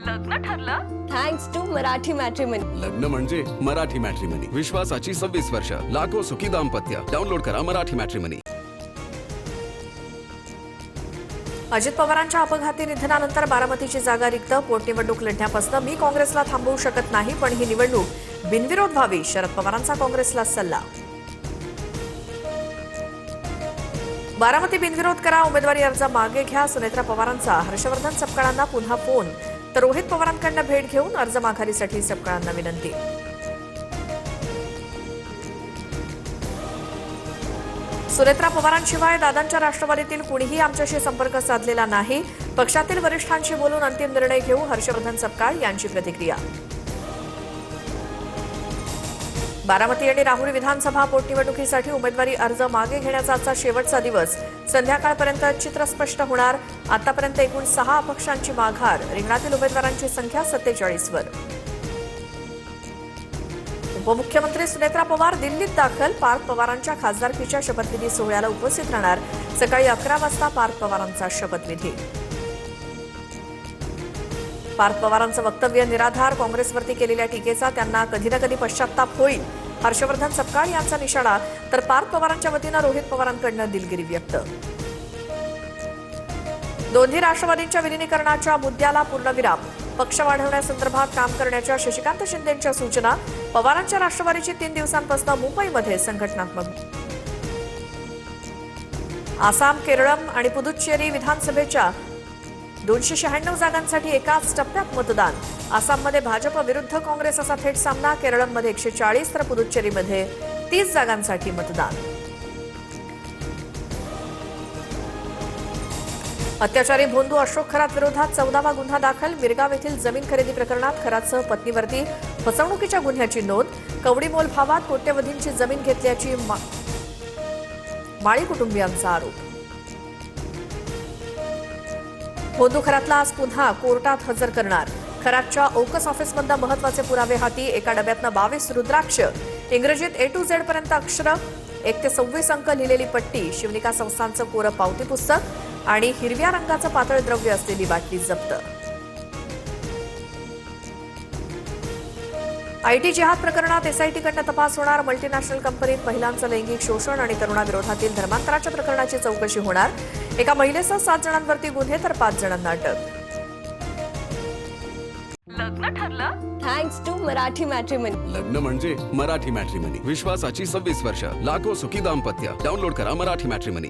लग्न ठरलं thanks to Marathi matrimony. लग्न म्हणजे मराठी मॅट्रिमनी. विश्वासाची 26 वर्ष. लाखो सुखी दाम्पत्य. डाउनलोड करा मराठी मॅट्रिमनी. अजित पवारांच्या अपघाती निधनानंतर बारामतीची जागा रिक्त. पोटनिवडणूक लढण्यापासून मी काँग्रेसला थांबवू शकत नाही, पण ही निवडणूक बिनविरोध व्हावी, शरद पवारांचा काँग्रेसला सल्ला. बारामती बिनविरोध करा, उमेदवारी अर्ज मागे घ्या. सुनेत्रा पवारांचा हर्षवर्धन सपकाळांना पुन्हा फोन, तर रोहित पवारांकडून भेट घेऊन अर्ज माघारीसाठी सपकाळांना विनंती. सुनेत्रा पवारांशिवाय दादांच्या राष्ट्रवादीतील कुणीही आमच्याशी संपर्क साधलेला नाही. पक्षातील वरिष्ठांशी बोलून अंतिम निर्णय घेऊ, हर्षवर्धन सपकाळ यांची प्रतिक्रिया. बारामती आणि राहुरी विधानसभा पोटनिवडणुकीसाठी उमेदवारी अर्ज मागे घेण्याचा आजचा शेवटचा दिवस. संध्याकाळपर्यंत चित्र स्पष्ट होणार. आतापर्यंत एकूण 6 अपक्षांची माघार. रिंगणातील उमेदवारांची संख्या 47 वर. उपमुख्यमंत्री सुनेत्रा पवार दिल्लीत दाखल. पार्थ पवारांच्या खासदारकीच्या शपथविधी सोहळ्याला उपस्थित राहणार. सकाळी 11 वाजता पार्थ पवारांचा शपथविधी. पार्थ पवारांचं वक्तव्य निराधार. काँग्रेसवरती केलेल्या टीकेचा त्यांना कधी ना कधी पश्चात्ताप होईल, हर्षवर्धन सपकाळ यांचा निशाणा. तर पार्थ पवारांच्या वतीनं रोहित पवारांकडून दिलगिरी व्यक्त. दोन्ही राष्ट्रवादींच्या विलिनीकरणाच्या मुद्द्याला पूर्णविराम. पक्ष वाढवण्यासंदर्भात काम करण्याच्या शशिकांत शिंदेंच्या सूचना. पवारांच्या राष्ट्रवादीची 3 दिवसांपासून मुंबईमध्ये संघटनात्मक. आसाम, केरळम आणि पुदुच्चेरी विधानसभेच्या 296 जागांसाठी एकाच टप्प्यात मतदान. आसाममध्ये भाजप विरुद्ध काँग्रेस असा थेट सामना. केरळमध्ये 140 तर पुदुच्चेरीमध्ये 30 जागांसाठी मतदान. अत्याचारी भोंदू अशोक खरात विरोधात 14वा गुन्हा दाखल. मिरगाव येथील जमीन खरेदी प्रकरणात खरातसह पत्नीवरती फसवणुकीच्या गुन्ह्याची नोंद. कवडी मोल भावात कोट्यवधींची जमीन घेतल्याची माळी कुटुंबियांचा आरोप. भोंदू खरातला आज पुन्हा कोर्टात हजर करणार. खरातच्या ओकस ऑफिसमधून महत्वाचे पुरावे हाती. एका डब्यातनं 22 रुद्राक्ष, इंग्रजीत A to Z पर्यंत अक्षर, 1 ते 26 अंक लिहिलेली पट्टी, शिवनिका संस्थांचं कोरं पावती पुस्तक आणि हिरव्या रंगाचं पातळ द्रव्य असलेली बाटली जप्त. IT जिहाद प्रकरणात SIT-कडून तपास होणार. मल्टीनॅशनल कंपनीत महिलांचं लैंगिक शोषण आणि तरुणाविरोधातील धर्मांतराच्या प्रकरणाची चौकशी होणार. एका महिलेसह 7 जणांवरती गुन्हे तर 5 जणांना अटक. लग्न ठरलं थँक्स टू मराठी मॅट्रिमनी. लग्न म्हणजे मराठी मॅट्रिमनी. विश्वासाची 26 वर्ष. लाखो सुखी दाम्पत्य. डाउनलोड करा मराठी मॅट्रिमनी.